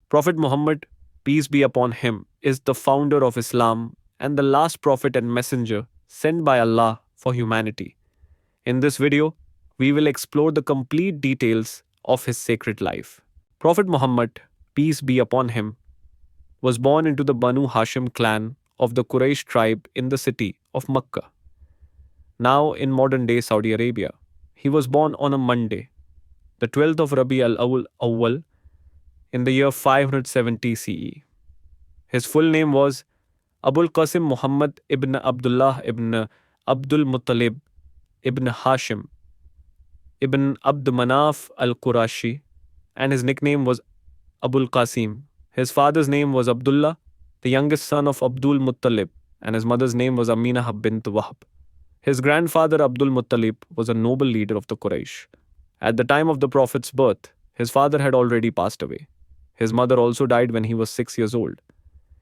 Prophet Muhammad, peace be upon him, is the founder of Islam and the last prophet and messenger sent by Allah for humanity. In this video, we will explore the complete details of his sacred life. Prophet Muhammad, peace be upon him, was born into the Banu Hashim clan of the Quraysh tribe in the city of Makkah, now in modern day Saudi Arabia. He was born on a Monday, the 12th of Rabi al Awwal, in the year 570 CE. His full name was Abul Qasim Muhammad ibn Abdullah ibn Abdul Muttalib ibn Hashim ibn Abd Manaf al Qurashi, and his nickname was Abul Qasim. His father's name was Abdullah, the youngest son of Abdul Muttalib, and his mother's name was Aminah bint Wahb. His grandfather Abdul Muttalib was a noble leader of the Quraysh. At the time of the Prophet's birth, his father had already passed away. His mother also died when he was 6 years old.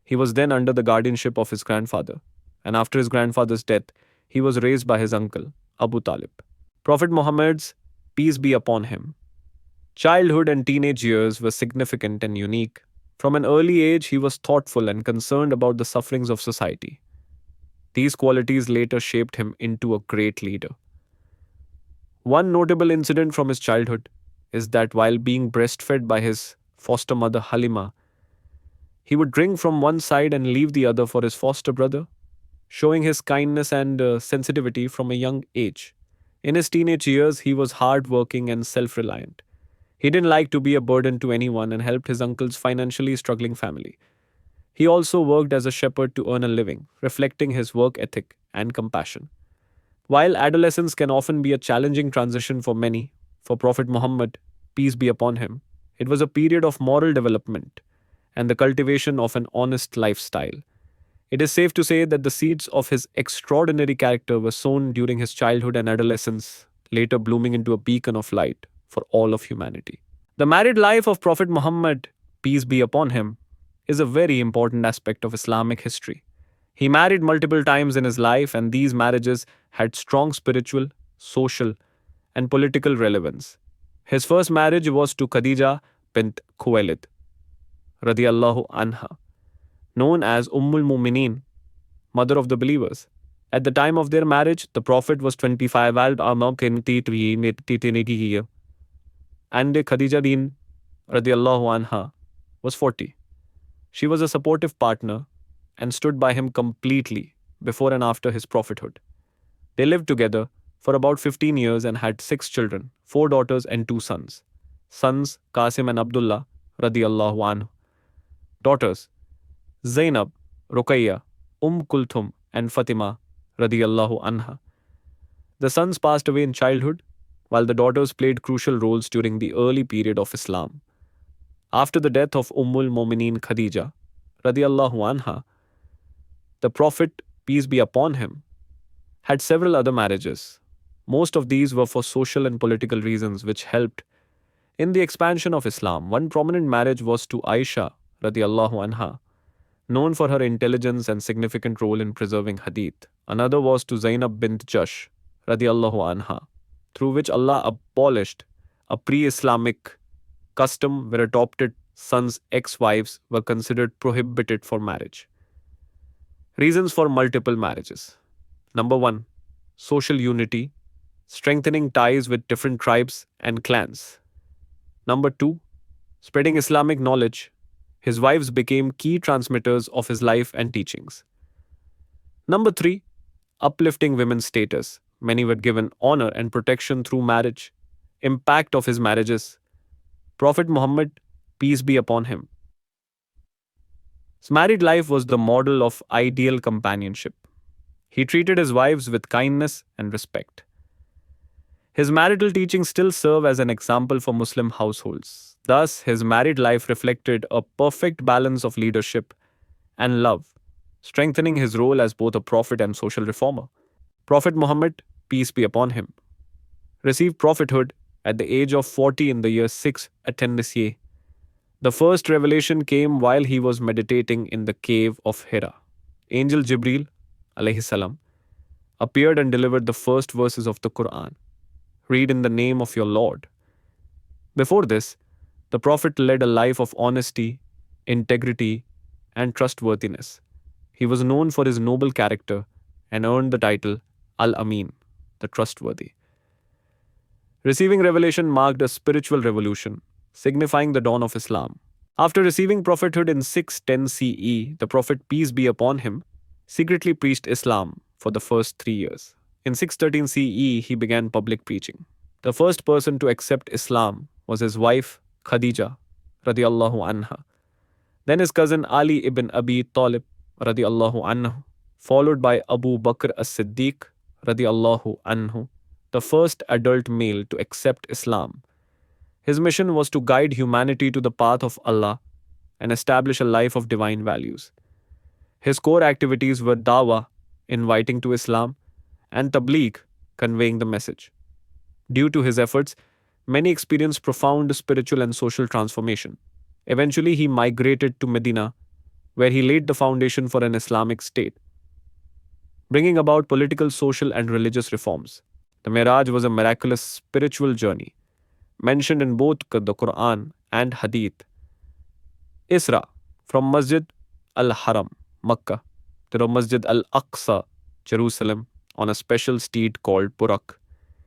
He was then under the guardianship of his grandfather, and after his grandfather's death, he was raised by his uncle, Abu Talib. Prophet Muhammad's peace be upon him. Childhood and teenage years were significant and unique. From an early age, he was thoughtful and concerned about the sufferings of society. These qualities later shaped him into a great leader. One notable incident from his childhood is that while being breastfed by his foster mother Halima, he would drink from one side and leave the other for his foster brother, showing his kindness and sensitivity from a young age. In his teenage years, he was hardworking and self reliant. He didn't like to be a burden to anyone and helped his uncle's financially struggling family. He also worked as a shepherd to earn a living, reflecting his work ethic and compassion. While adolescence can often be a challenging transition for many, for Prophet Muhammad, peace be upon him, it was a period of moral development and the cultivation of an honest lifestyle. It is safe to say that the seeds of his extraordinary character were sown during his childhood and adolescence, later blooming into a beacon of light for all of humanity. The married life of Prophet Muhammad, peace be upon him, is a very important aspect of Islamic history. He married multiple times in his life, and these marriages had strong spiritual, social, and political relevance. His first marriage was to Khadija bint Khuwailid, radiyallahu anha, known as Ummul Mumineen, mother of the believers. At the time of their marriage, the Prophet was 25 and Khadija bin radiyallahu anha was 40. She was a supportive partner and stood by him completely before and after his prophethood. They lived together for about 15 years and had 6 children, 4 daughters and 2 sons. Sons Qasim and Abdullah radiyallahu anhu. Daughters Zainab, Ruqayya, Kulthum and Fatima radiyallahu anha. The sons passed away in childhood, while the daughters played crucial roles during the early period of Islam. After the death of Ummul Mumineen Khadija radiyallahu anha, the Prophet, peace be upon him, had several other marriages. Most of these were for social and political reasons which helped in the expansion of Islam. One prominent marriage was to Aisha radiyallahu anha, known for her intelligence and significant role in preserving hadith. Another was to Zainab bint Jash radiyallahu anha, through which Allah abolished a pre-Islamic custom where adopted sons' ex-wives were considered prohibited for marriage. Reasons for multiple marriages. Number 1. Social unity, strengthening ties with different tribes and clans. Number 2. Spreading Islamic knowledge. His wives became key transmitters of his life and teachings. Number 3. Uplifting women's status. Many were given honor and protection through marriage. Impact of his marriages. Prophet Muhammad, peace be upon him. His married life was the model of ideal companionship. He treated his wives with kindness and respect. His marital teachings still serve as an example for Muslim households. Thus, his married life reflected a perfect balance of leadership and love, strengthening his role as both a prophet and social reformer. Prophet Muhammad, peace be upon him, received prophethood at the age of 40 in the year 6 At-Tannisiyyah. The first revelation came while he was meditating in the cave of Hira. Angel Jibril alayhi salam appeared and delivered the first verses of the Quran. Read in the name of your Lord. Before this, the Prophet led a life of honesty, integrity, and trustworthiness. He was known for his noble character and earned the title Al Amin, the trustworthy. Receiving revelation marked a spiritual revolution, signifying the dawn of Islam. After receiving prophethood in 610 CE, the Prophet, peace be upon him, secretly preached Islam for the first 3 years. In 613 CE, he began public preaching. The first person to accept Islam was his wife, Khadija, radiallahu anha. Then his cousin Ali ibn Abi Talib, radiallahu anhu, followed by Abu Bakr as-Siddiq, radiallahu anhu, the first adult male to accept Islam. His mission was to guide humanity to the path of Allah and establish a life of divine values. His core activities were dawah, inviting to Islam, and tabligh, conveying the message. Due to his efforts, many experienced profound spiritual and social transformation. Eventually, he migrated to Medina, where he laid the foundation for an Islamic state, bringing about political, social, and religious reforms. The Miraj was a miraculous spiritual journey, mentioned in both the Quran and Hadith. Isra, from Masjid al-Haram, Makkah, to the Masjid al-Aqsa, Jerusalem, on a special steed called Burak.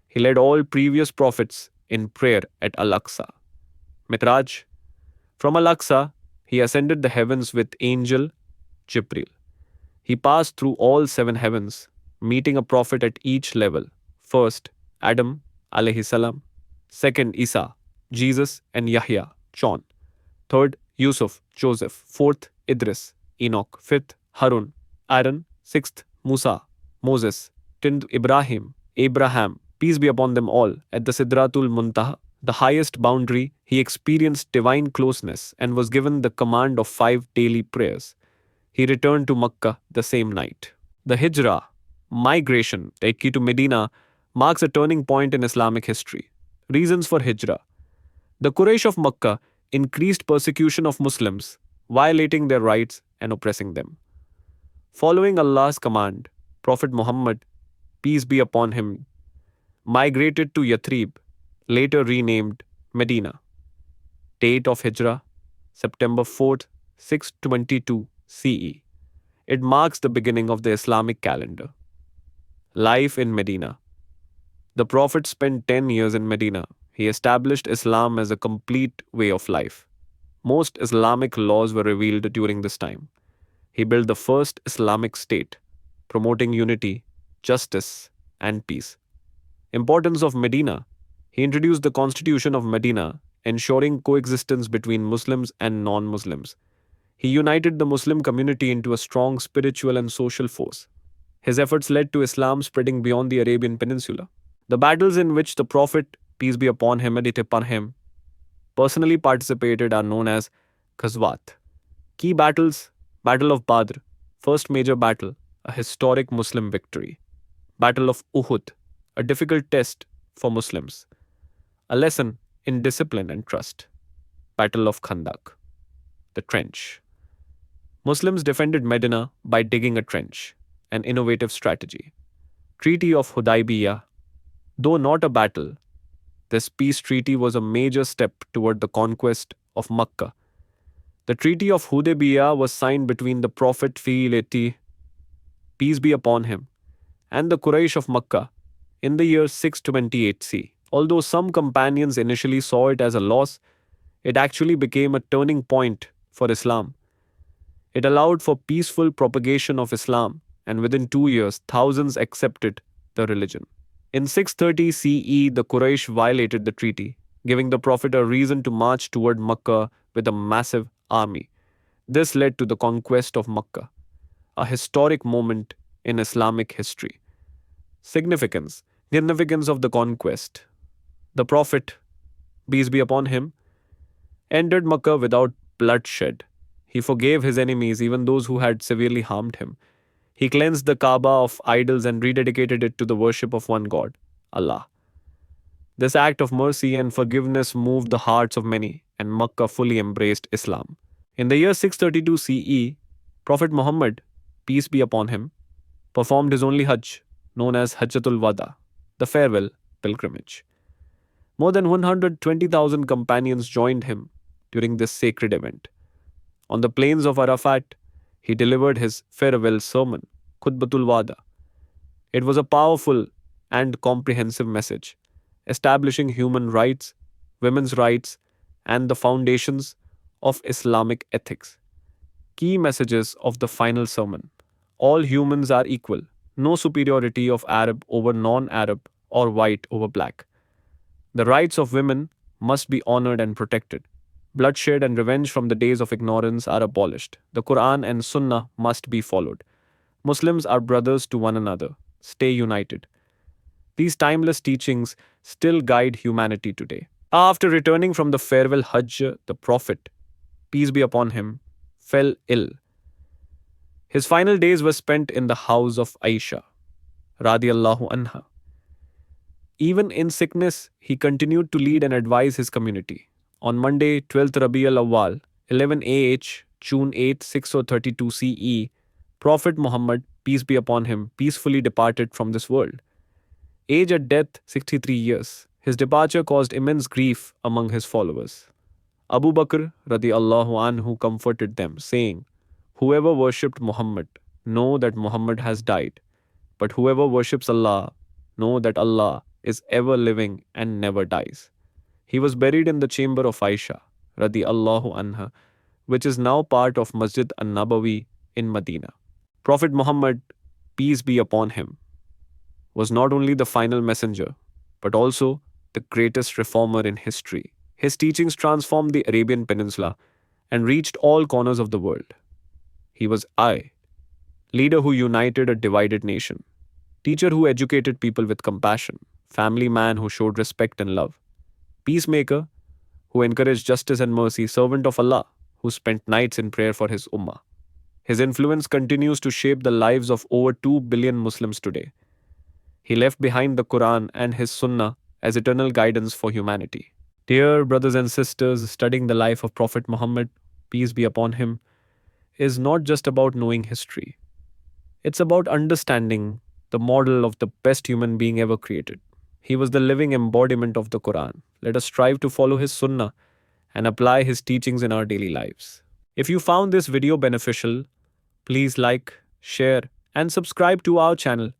He led all previous prophets in prayer at Al-Aqsa. Mi'raj, from Al-Aqsa, he ascended the heavens with angel Jibril. He passed through all 7 heavens, meeting a prophet at each level. First, Adam, alayhi salam. Second, Isa, Jesus and Yahya, John. Third, Yusuf, Joseph. Fourth, Idris, Enoch. Fifth, Harun, Aaron. Sixth, Musa, Moses. Tenth, Ibrahim, Abraham, peace be upon them all. At the Sidratul Muntaha, the highest boundary, he experienced divine closeness and was given the command of 5 daily prayers. He returned to Makkah the same night. The Hijrah, migration, Taiki to Medina, marks a turning point in Islamic history. Reasons for Hijrah. The Quraysh of Makkah increased persecution of Muslims, violating their rights and oppressing them. Following Allah's command, Prophet Muhammad, peace be upon him, migrated to Yathrib, later renamed Medina. Date of Hijrah, September 4th, 622 CE. It marks the beginning of the Islamic calendar. Life in Medina. The Prophet spent 10 years in Medina. He established Islam as a complete way of life. Most Islamic laws were revealed during this time. He built the first Islamic state, promoting unity, justice, and peace. Importance of Medina. He introduced the Constitution of Medina, ensuring coexistence between Muslims and non-Muslims. He united the Muslim community into a strong spiritual and social force. His efforts led to Islam spreading beyond the Arabian Peninsula. The battles in which the Prophet, peace be upon him, personally participated are known as Ghazwat. Key battles: Battle of Badr, first major battle, a historic Muslim victory. Battle of Uhud, a difficult test for Muslims, a lesson in discipline and trust. Battle of Khandak, the trench. Muslims defended Medina by digging a trench, an innovative strategy. Treaty of Hudaybiyah. Though not a battle, this peace treaty was a major step toward the conquest of Makkah. The Treaty of Hudaybiyah was signed between the Prophet Fi'ilati, peace be upon him, and the Quraysh of Makkah in the year 628 C. Although some companions initially saw it as a loss, it actually became a turning point for Islam. It allowed for peaceful propagation of Islam, and within 2 years, thousands accepted the religion. In 630 CE, the Quraysh violated the treaty, giving the Prophet a reason to march toward Makkah with a massive army. This led to the conquest of Makkah, a historic moment in Islamic history. Significance of the conquest. The Prophet, peace be upon him, entered Makkah without bloodshed. He forgave his enemies, even those who had severely harmed him. He cleansed the Kaaba of idols and rededicated it to the worship of one God, Allah. This act of mercy and forgiveness moved the hearts of many, and Makkah fully embraced Islam. In the year 632 CE, Prophet Muhammad, peace be upon him, performed his only Hajj, known as Hajjatul Wada, the farewell pilgrimage. More than 120,000 companions joined him during this sacred event. On the plains of Arafat, he delivered his farewell sermon, Khutbatul Wada. It was a powerful and comprehensive message, establishing human rights, women's rights, and the foundations of Islamic ethics. Key messages of the final sermon: all humans are equal, no superiority of Arab over non Arab or white over black. The rights of women must be honored and protected. Bloodshed and revenge from the days of ignorance are abolished. The Quran and Sunnah must be followed. Muslims are brothers to one another. Stay united. These timeless teachings still guide humanity today. After returning from the farewell Hajj, the Prophet, peace be upon him, fell ill. His final days were spent in the house of Aisha, radiallahu anha. Even in sickness, he continued to lead and advise his community. On Monday, 12th Rabi al Awwal, 11 AH, June 8, 632 CE, Prophet Muhammad, peace be upon him, peacefully departed from this world. Age at death, 63 years. His departure caused immense grief among his followers. Abu Bakr radiallahu anhu comforted them, saying, "Whoever worshipped Muhammad, know that Muhammad has died. But whoever worships Allah, know that Allah is ever living and never dies." He was buried in the chamber of Aisha radiallahu anha, which is now part of Masjid an-Nabawi in Medina. Prophet Muhammad, peace be upon him, was not only the final messenger, but also the greatest reformer in history. His teachings transformed the Arabian Peninsula and reached all corners of the world. He was I, leader who united a divided nation, teacher who educated people with compassion, family man who showed respect and love, peacemaker who encouraged justice and mercy, servant of Allah who spent nights in prayer for his ummah. His influence continues to shape the lives of over 2 billion Muslims today. He left behind the Quran and his Sunnah as eternal guidance for humanity. Dear brothers and sisters, studying the life of Prophet Muhammad, peace be upon him, is not just about knowing history. It's about understanding the model of the best human being ever created. He was the living embodiment of the Quran. Let us strive to follow his Sunnah and apply his teachings in our daily lives. If you found this video beneficial, please like, share, and subscribe to our channel.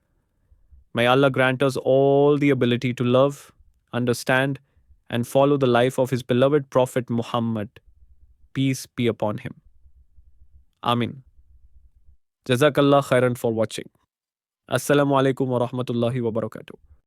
May Allah grant us all the ability to love, understand, and follow the life of His beloved Prophet Muhammad. Peace be upon him. Amin. Jazakallah khairan for watching. Assalamu alaikum wa rahmatullahi wa barakatuh.